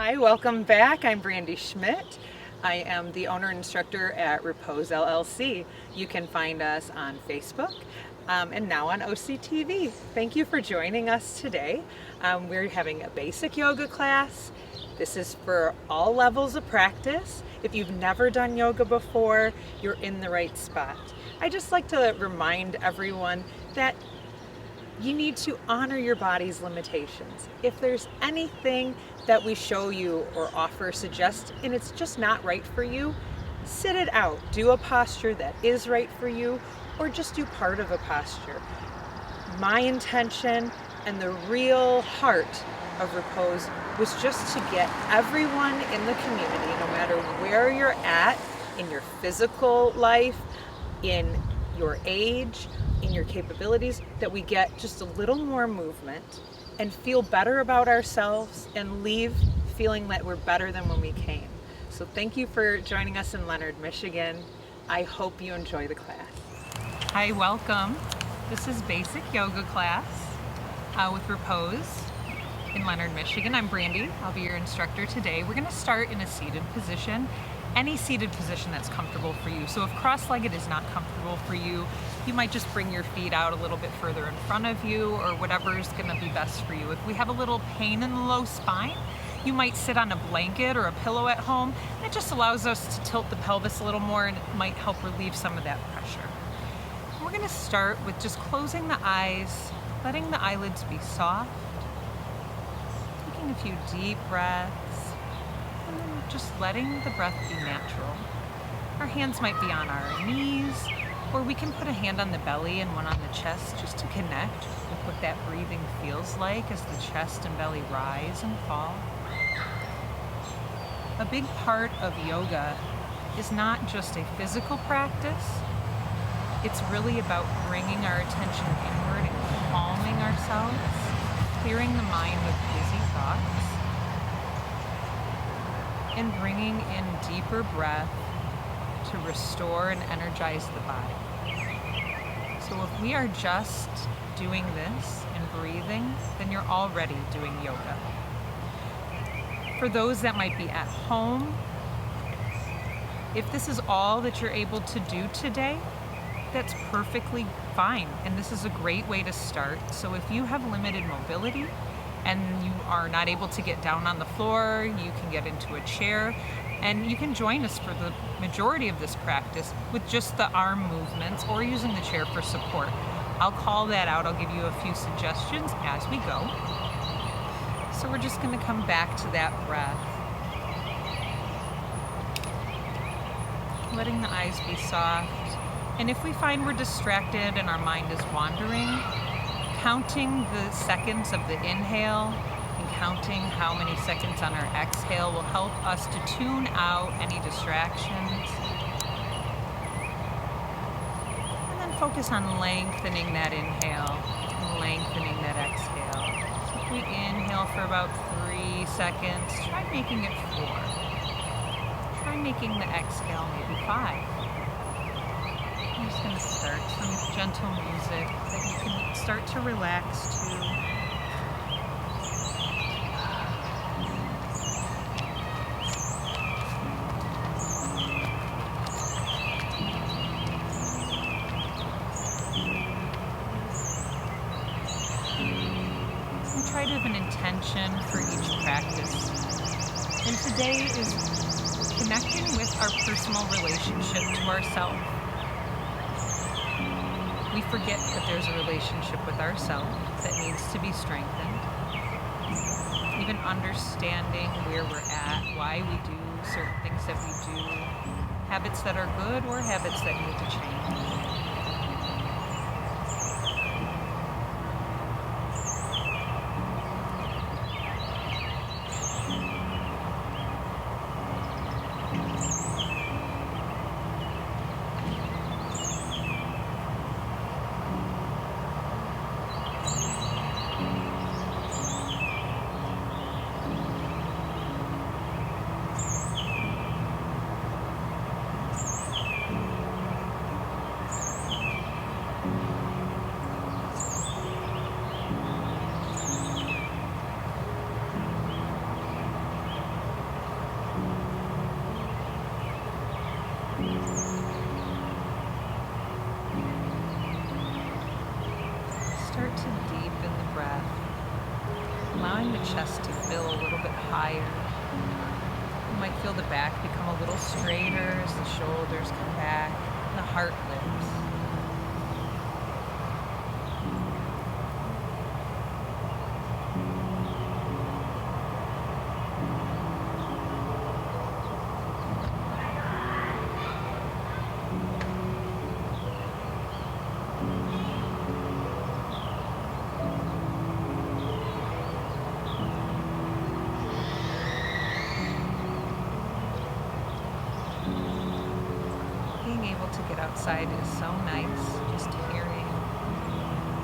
Hi, welcome back. I'm Brandy Schmidt. I am the owner and instructor at Repose LLC. You can find us on Facebook and now on OCTV. Thank you for joining us today. We're having a basic yoga class. This is for all levels of practice. If you've never done yoga before, you're in the right spot. I just like to remind everyone that you need to honor your body's limitations. If there's anything that we show you or offer, suggest, and it's just not right for you, sit it out. Do a posture that is right for you, or just do part of a posture. My intention and the real heart of Repose was just to get everyone in the community, no matter where you're at in your physical life, in your age, in your capabilities, that we get just a little more movement and feel better about ourselves and leave feeling that we're better than when we came. So thank you for joining us in Leonard, Michigan. I hope you enjoy the class. Hi, welcome. This is basic yoga class with Repose in Leonard, Michigan. I'm Brandy. I'll be your instructor today. We're going to start in a seated position. Any seated position that's comfortable for you. So if cross-legged is not comfortable for you, you might just bring your feet out a little bit further in front of you, or whatever is going to be best for you. If we have a little pain in the low spine, you might sit on a blanket or a pillow at home. It just allows us to tilt the pelvis a little more, and it might help relieve some of that pressure. We're going to start with just closing the eyes, letting the eyelids be soft, taking a few deep breaths, and then just letting the breath be natural. Our hands might be on our knees, or we can put a hand on the belly and one on the chest just to connect with what that breathing feels like as the chest and belly rise and fall. A big part of yoga is not just a physical practice. It's really about bringing our attention inward and calming ourselves, clearing the mind of busy thoughts, and bringing in deeper breath to restore and energize the body. So if we are just doing this and breathing, then you're already doing yoga. For those that might be at home, if this is all that you're able to do today, that's perfectly fine. And this is a great way to start. So if you have limited mobility and you are not able to get down on the floor, you can get into a chair, and you can join us for the majority of this practice with just the arm movements or using the chair for support. I'll call that out. I'll give you a few suggestions as we go. So we're just going to come back to that breath. Letting the eyes be soft. And if we find we're distracted and our mind is wandering, counting the seconds of the inhale and counting how many seconds on our exhale will help us to tune out any distractions. And then focus on lengthening that inhale and lengthening that exhale. So if we inhale for about 3 seconds, try making it 4. Try making the exhale maybe 5. I'm just going to start some gentle music that you can start to relax to. And try to have an intention for each practice. And today is connecting with our personal relationship to ourselves. We forget that there's a relationship with ourselves that needs to be strengthened. Even understanding where we're at, why we do certain things that we do, habits that are good or habits that need to change. chest to fill a little bit higher. You might feel the back become a little straighter as the shoulders come back and the heart lifts. To get outside is so nice, just hearing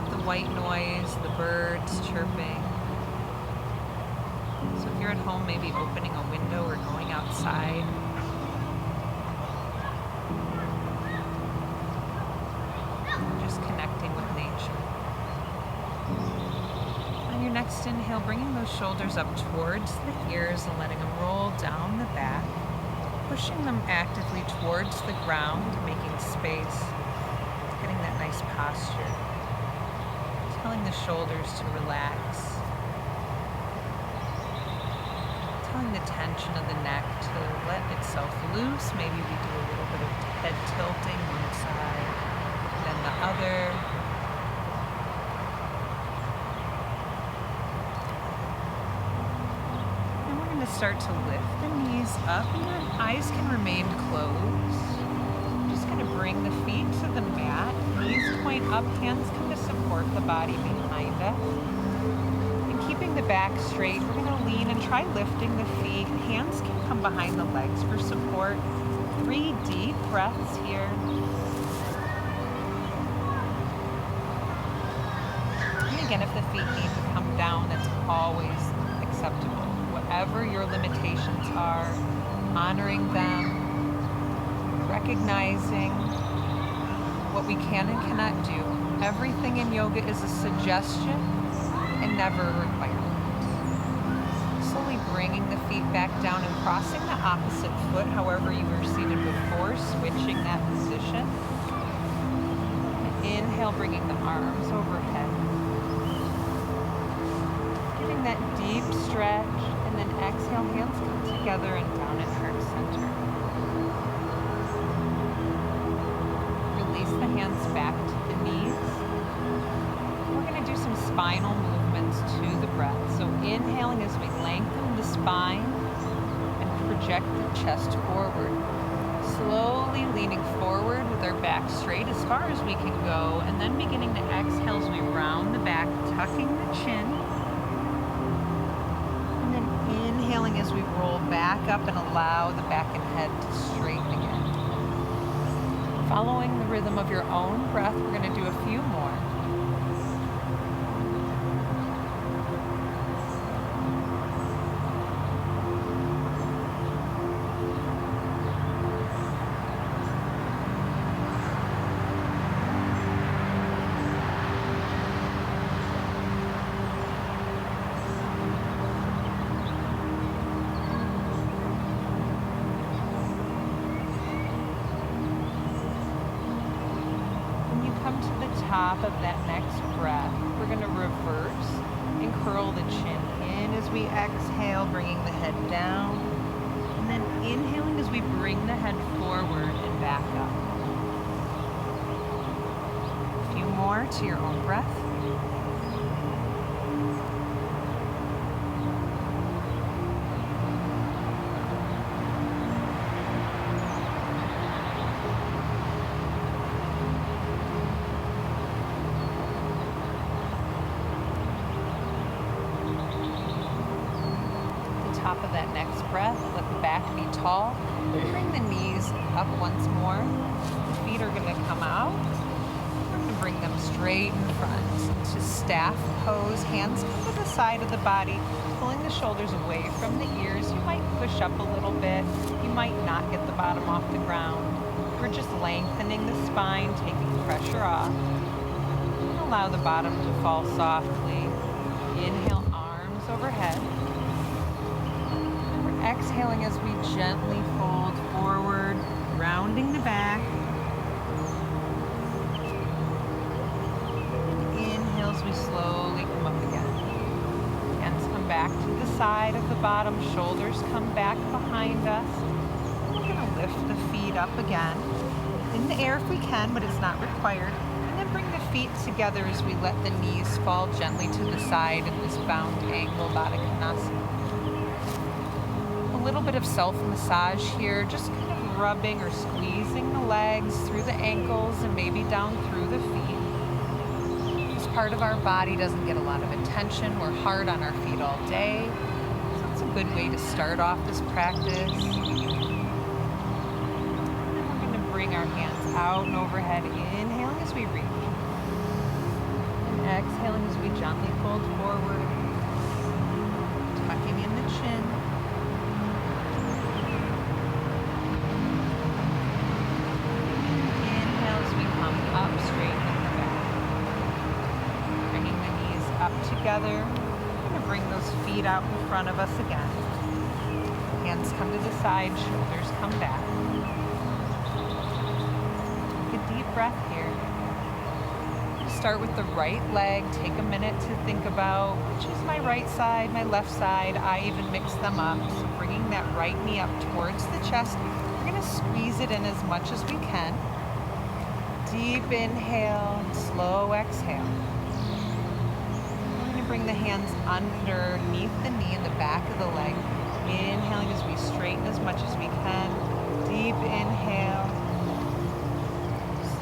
the white noise, the birds chirping. So if you're at home, maybe opening a window or going outside. Just connecting with nature. On your next inhale, bringing those shoulders up towards the ears and letting them roll down the back. Pushing them actively towards the ground, making space, getting that nice posture. Telling the shoulders to relax. Telling the tension of the neck to let itself loose. Maybe we do a little bit of head tilting one side, then the other. To start to lift the knees up, and your eyes can remain closed. Just going to bring the feet to the mat, knees point up, hands come to support the body behind us. And keeping the back straight, we're going to lean and try lifting the feet. Hands can come behind the legs for support. 3 deep breaths here. And again, if the feet need to come down, that's always acceptable. Whatever your limitations are, honoring them, recognizing what we can and cannot do. Everything in yoga is a suggestion and never a requirement. Slowly bringing the feet back down and crossing the opposite foot, however you were seated before, switching that position. Inhale, bringing the arms overhead. Getting that deep stretch. And then exhale, hands come together and down at heart center. Release the hands back to the knees. We're going to do some spinal movements to the breath. So inhaling as we lengthen the spine and project the chest forward. Slowly leaning forward with our back straight as far as we can go. And then beginning to exhale as we round the back, tucking the chin. Inhaling as we roll back up and allow the back and head to straighten again. Following the rhythm of your own breath, we're going to do a few more. Top of that next breath, we're going to reverse and curl the chin in as we exhale, bringing the head down, and then inhaling as we bring the head forward and back up. A few more to your own breath. Top of that next breath, let the back be tall. Bring the knees up once more. The feet are going to come out. We're going to bring them straight in front to staff pose. Hands come to the side of the body, pulling the shoulders away from the ears. You might push up a little bit. You might not get the bottom off the ground. We're just lengthening the spine, taking pressure off. And allow the bottom to fall softly. Inhale, arms overhead. Exhaling as we gently fold forward, rounding the back. Inhale as we slowly come up again. Hands come back to the side of the bottom, shoulders come back behind us. We're going to lift the feet up again, in the air if we can, but it's not required. And then bring the feet together as we let the knees fall gently to the side in this bound angle, Baddha Konasana. A little bit of self-massage here, just kind of rubbing or squeezing the legs through the ankles and maybe down through the feet. This part of our body doesn't get a lot of attention. We're hard on our feet all day, so it's a good way to start off this practice. And we're going to bring our hands out and overhead, inhaling as we reach. And exhaling as we gently fold forward, tucking in the chin. Up, straightening the back. Bringing the knees up together. We're going to bring those feet out in front of us again. Hands come to the side, shoulders come back. Take a deep breath here. Start with the right leg. Take a minute to think about which is my right side, my left side. I even mix them up. So bringing that right knee up towards the chest. We're going to squeeze it in as much as we can. Deep inhale, slow exhale. We're going to bring the hands underneath the knee and the back of the leg. Inhaling as we straighten as much as we can. Deep inhale,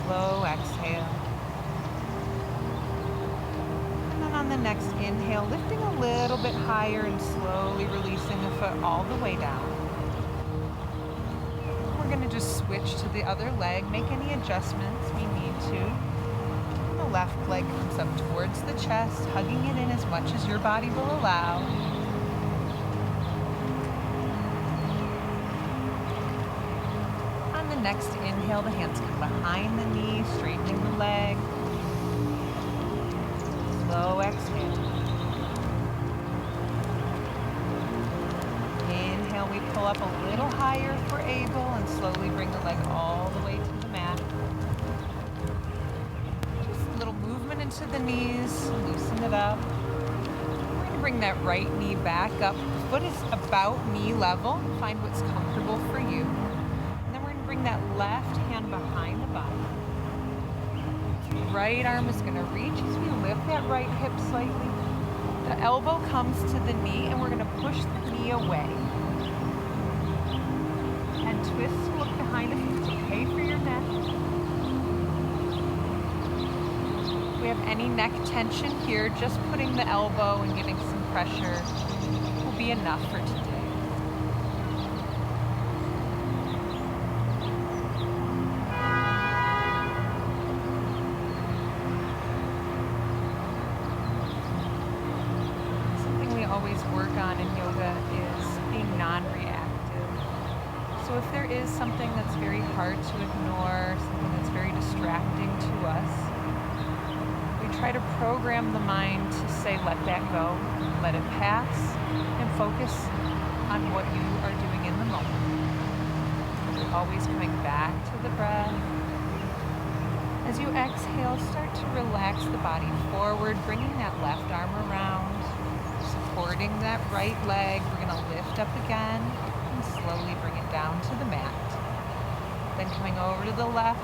slow exhale. And then on the next inhale, lifting a little bit higher and slowly releasing the foot all the way down. We're going to just switch to the other leg, make any adjustments we need to. The left leg comes up towards the chest, hugging it in as much as your body will allow. On the next inhale, the hands come behind the knee, straightening the leg. Slow exhale. We pull up a little higher if we're able and slowly bring the leg all the way to the mat. Just a little movement into the knees, loosen it up. We're going to bring that right knee back up. The foot is about knee level. Find what's comfortable for you. And then we're going to bring that left hand behind the body. Right arm is going to reach as we lift that right hip slightly. The elbow comes to the knee and we're going to push the knee away. Twist to look behind us. It's okay for your neck. If we have any neck tension here, just putting the elbow and giving some pressure will be enough for today. Something we always work on in yoga is being non-reactive. So if there is something that's very hard to ignore, something that's very distracting to us, we try to program the mind to say, let that go, let it pass, and focus on what you are doing in the moment. We're always coming back to the breath. As you exhale, start to relax the body forward, bringing that left arm around, supporting that right leg. We're going to lift up again. Slowly bring it down to the mat. Then coming over to the left,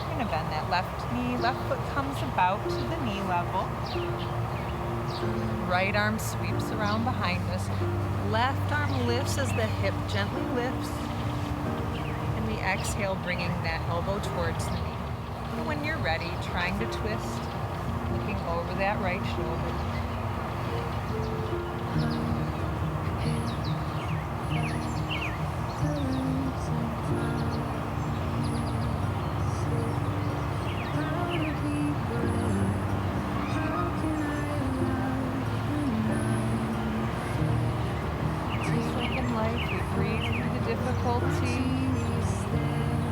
we're going to bend that left knee. Left foot comes about to the knee level. Right arm sweeps around behind us. Left arm lifts as the hip gently lifts. And we exhale, bringing that elbow towards the knee. And when you're ready, trying to twist, looking over that right shoulder.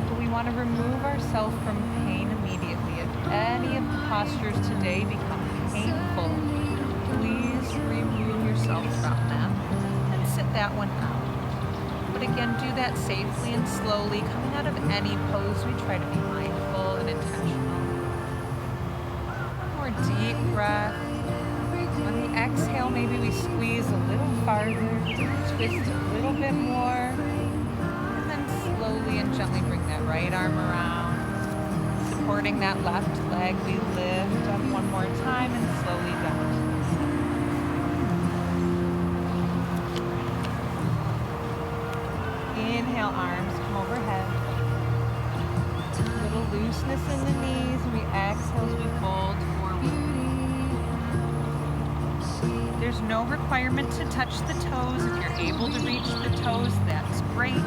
But we want to remove ourselves from pain immediately. If any of the postures today become painful, please remove yourself from them and sit that one out. But again, do that safely and slowly. Coming out of any pose, we try to be mindful and intentional. One more deep breath. On the exhale, maybe we squeeze a little farther, twist a little bit more, and then slowly and gently bring that right arm around. Supporting that left leg, we lift up one more time and slowly down. Inhale, arms come overhead. Little looseness in the knees, and we exhale as we fold forward. There's no requirement to touch the toes. If you're able to reach the toes, that's great.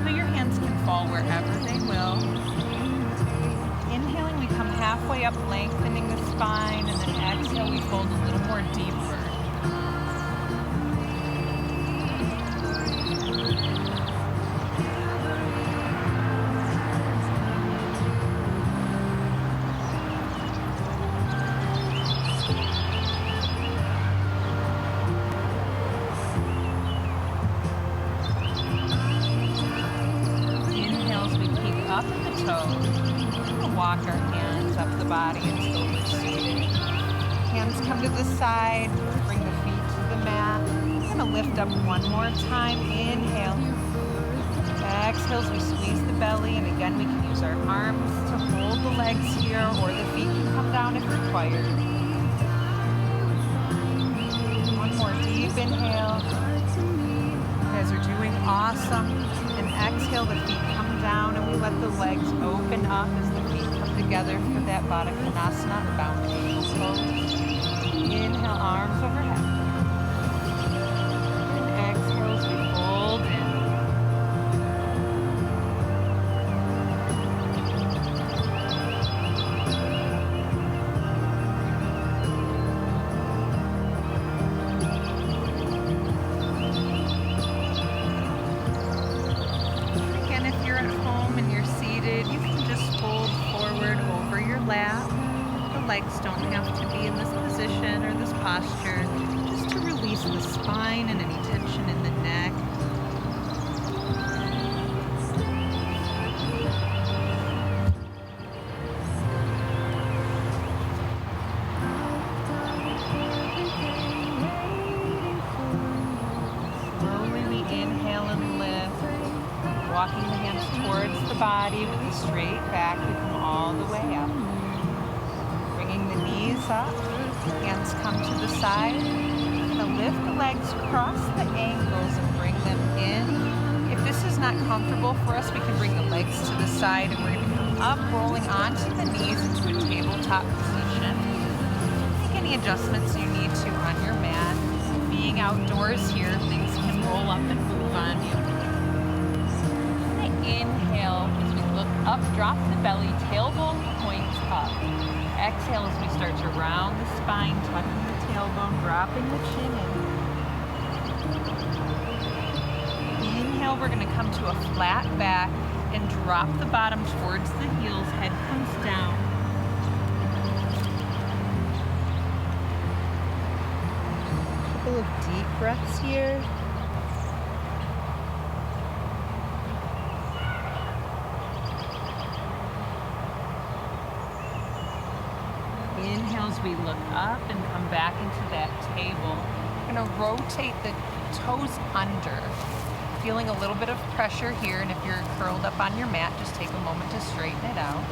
But your hands can fall wherever they will. Inhaling, we come halfway up, lengthening the spine, and then exhale, we fold a little more deeper. Inhales, we peek up at the toes. Walk our hands up the body until we're seated. Hands come to the side, bring the feet to the mat. We're gonna lift up one more time. Inhale. Exhale as we squeeze the belly, and again we can use our arms to hold the legs here, or the feet can come down if required. One more deep inhale. You guys are doing awesome. And exhale, the feet come down, and we let the legs open up as the feet come together for that Baddha Konasana, or bound ankle pose. Inhale, arms overhead. And exhale as we fold in. Again, if you're at home and you're seated, you can just fold forward over your lap. The legs don't have to be in this position or this posture, just to release the spine and any tension in the neck. Slowly we inhale and lift, walking the hands towards the body with the straight back. We come all the way up. Bringing the knees up, hands come to the side. Now lift the legs, cross the ankles, and bring them in. If this is not comfortable for us, we can bring the legs to the side, and we're going to come up, rolling onto the knees into a tabletop position. Make any adjustments you need to on your mat. Being outdoors here, things can roll up and move on you. Inhale as we look up, drop the belly, tailbone points up. Exhale as we start to round the spine, tucking the tailbone, dropping the chin in. Inhale, we're going to come to a flat back and drop the bottom towards the heels, head comes down. A couple of deep breaths here. Inhale as we look up and come back into that table. We're going to rotate the toes under, feeling a little bit of pressure here, and if you're curled up on your mat, just take a moment to straighten it out.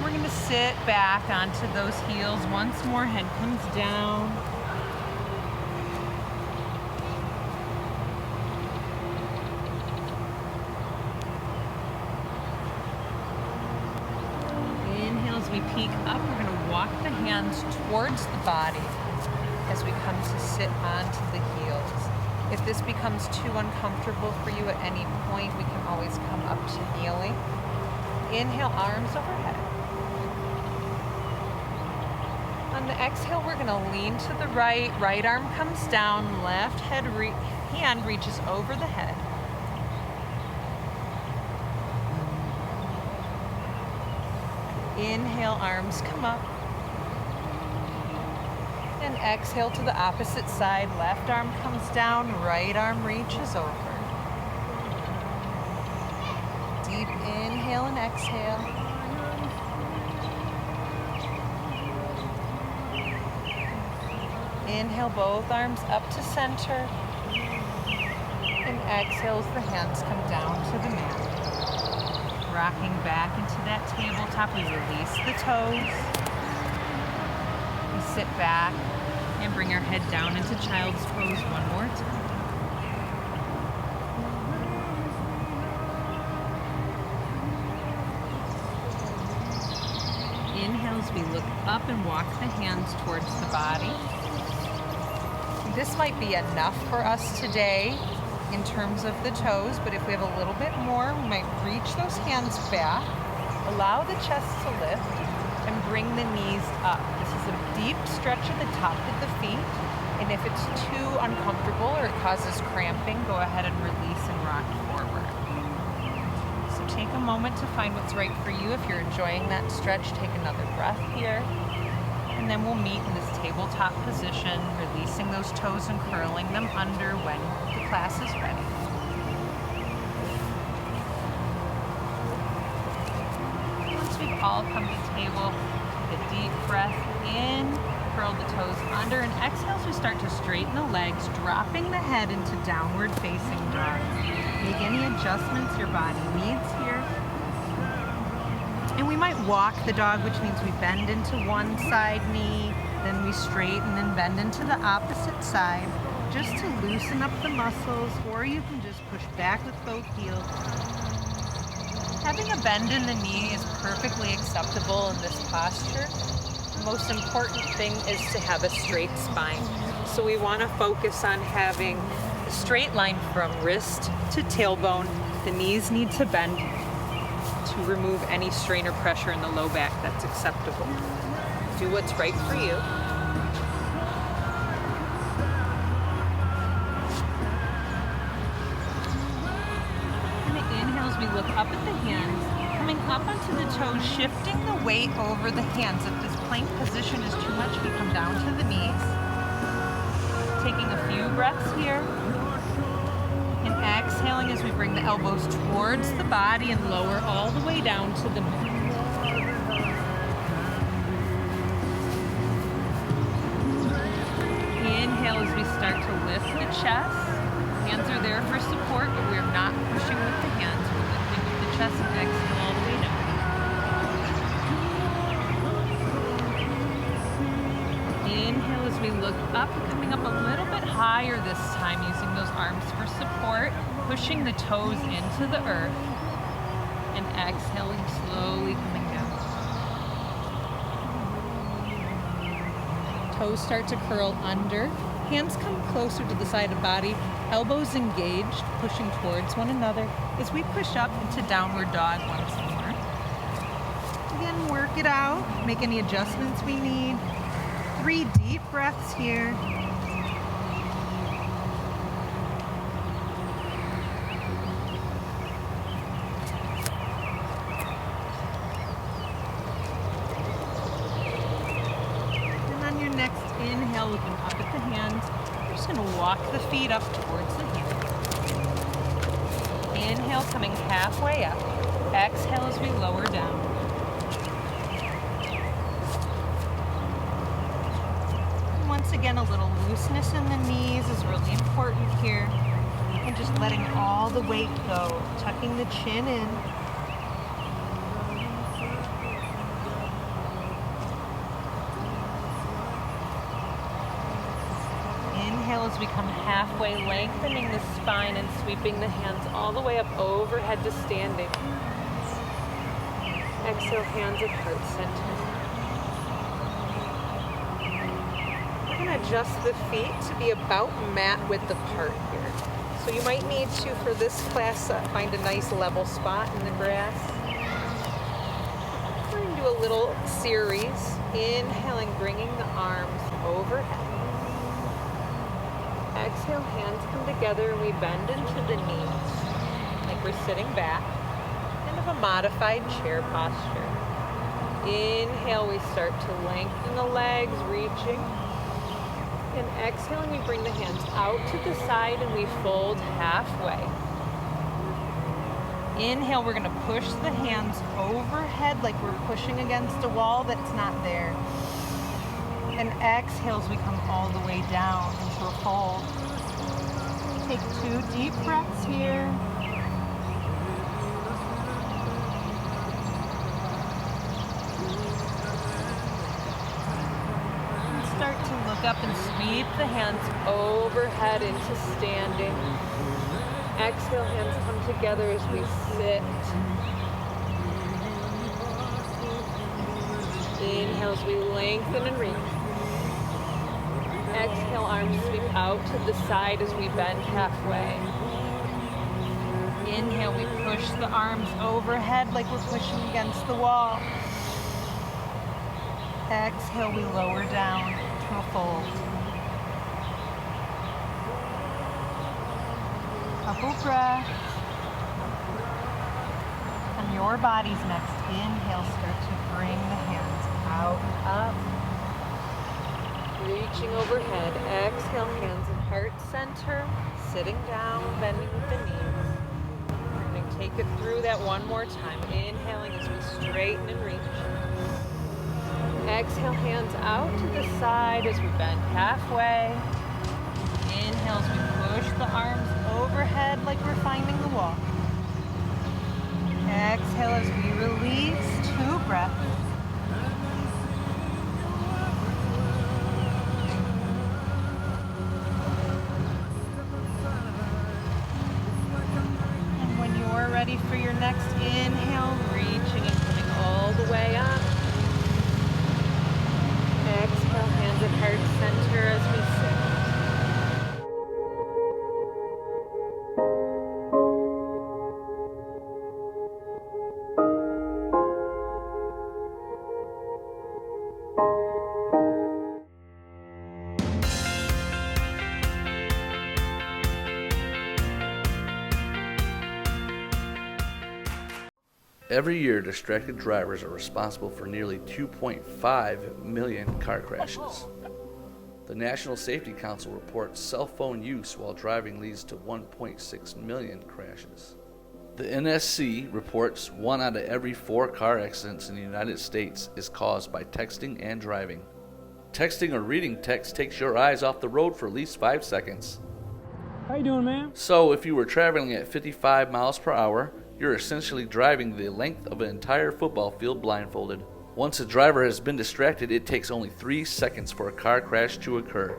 We're going to sit back onto those heels once more, head comes down. We peek up, we're going to walk the hands towards the body as we come to sit onto the heels. If this becomes too uncomfortable for you at any point, we can always come up to kneeling. Inhale, arms overhead. On the exhale, we're going to lean to the right, right arm comes down, left hand reaches over the head. Inhale, arms come up. And exhale to the opposite side. Left arm comes down, right arm reaches over. Deep inhale and exhale. Inhale, both arms up to center. And exhale as the hands come down to the mat. Rocking back into that tabletop, we release the toes. We sit back and bring our head down into child's pose one more time. Inhale as we look up and walk the hands towards the body. This might be enough for us today in terms of the toes, but if we have a little bit more, we might reach those hands back, allow the chest to lift, and bring the knees up. This is a deep stretch at the top of the feet, and if it's too uncomfortable or it causes cramping, go ahead and release and rock forward. So take a moment to find what's right for you. If you're enjoying that stretch, take another breath here. And then we'll meet in this tabletop position, releasing those toes and curling them under when the class is ready. Once we've all come to table, take a deep breath in, curl the toes under, and exhale as we start to straighten the legs, dropping the head into downward facing dog. Make any adjustments your body needs here. And we might walk the dog, which means we bend into one side knee, then we straighten and bend into the opposite side, just to loosen up the muscles, or you can just push back with both heels. Having a bend in the knee is perfectly acceptable in this posture. The most important thing is to have a straight spine. So we want to focus on having a straight line from wrist to tailbone. The knees need to bend to remove any strain or pressure in the low back. That's acceptable. Do what's right for you. And inhale as we look up at the hands, coming up onto the toes, shifting the weight over the hands. If this plank position is too much, we come down to the knees. Taking a few breaths here. And exhaling as we bring the elbows towards the body and lower all the way down to the mat. Inhale as we start to lift the chest. Hands are there for support, but we're not pushing with the hands. We're lifting with the chest and exhale all the way down. Inhale as we look up, coming up a little bit higher this time, using those arms for support, pushing the toes into the earth, and exhaling slowly coming down. Toes start to curl under, hands come closer to the side of body, elbows engaged, pushing towards one another as we push up into downward dog once more. Again, work it out, make any adjustments we need. 3 deep breaths here. And on your next inhale, looking up at the hands, we're just going to walk the feet up towards the hands. Inhale, coming halfway up. Exhale as we lower down. Once again, a little looseness in the knees is really important here. And just letting all the weight go, tucking the chin in. Inhale as we come halfway, lengthening the spine and sweeping the hands all the way up overhead to standing. Exhale, hands at heart center. Adjust the feet to be about mat width apart here. So you might need to, for this class, find a nice level spot in the grass. We're going to do a little series. Inhaling, bringing the arms overhead. Exhale, hands come together and we bend into the knees like we're sitting back. Kind of a modified chair posture. Inhale, we start to lengthen the legs, reaching. And exhaling, we bring the hands out to the side and we fold halfway. Inhale, we're going to push the hands overhead like we're pushing against a wall that's not there. And exhale as we come all the way down into a fold. Take 2 deep breaths here. And start to look up and sweep the hands overhead into standing. Exhale, hands come together as we sit. Inhale as we lengthen and reach. Exhale, arms sweep out to the side as we bend halfway. Inhale, we push the arms overhead like we're pushing against the wall. Exhale, we lower down to a fold. Couple breaths. On your body's next inhale, start to bring the hands out, up. Reaching overhead. Exhale, hands in heart center. Sitting down, bending with the knees. We're going to take it through that one more time. Inhaling as we straighten and reach. Exhale, hands out to the side as we bend halfway. Inhale as we push the arms overhead like we're finding the wall. Exhale as we release. 2 breaths. And when you're ready for your next inhale, reaching and coming all the way up. Exhale, hands at heart center as we sit. Every year, distracted drivers are responsible for nearly 2.5 million car crashes. The National Safety Council reports cell phone use while driving leads to 1.6 million crashes. The NSC reports 1 out of every 4 car accidents in the United States is caused by texting and driving. Texting or reading text takes your eyes off the road for at least 5 seconds. How you doing, man? So if you were traveling at 55 miles per hour, you're essentially driving the length of an entire football field blindfolded. Once a driver has been distracted, it takes only 3 seconds for a car crash to occur.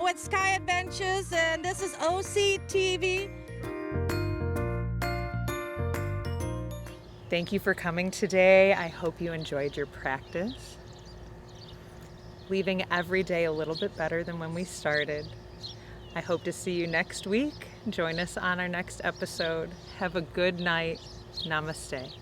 With Sky Adventures, and this is OCTV. Thank you for coming today. I hope you enjoyed your practice. Leaving every day a little bit better than when we started. I hope to see you next week. Join us on our next episode. Have a good night. Namaste.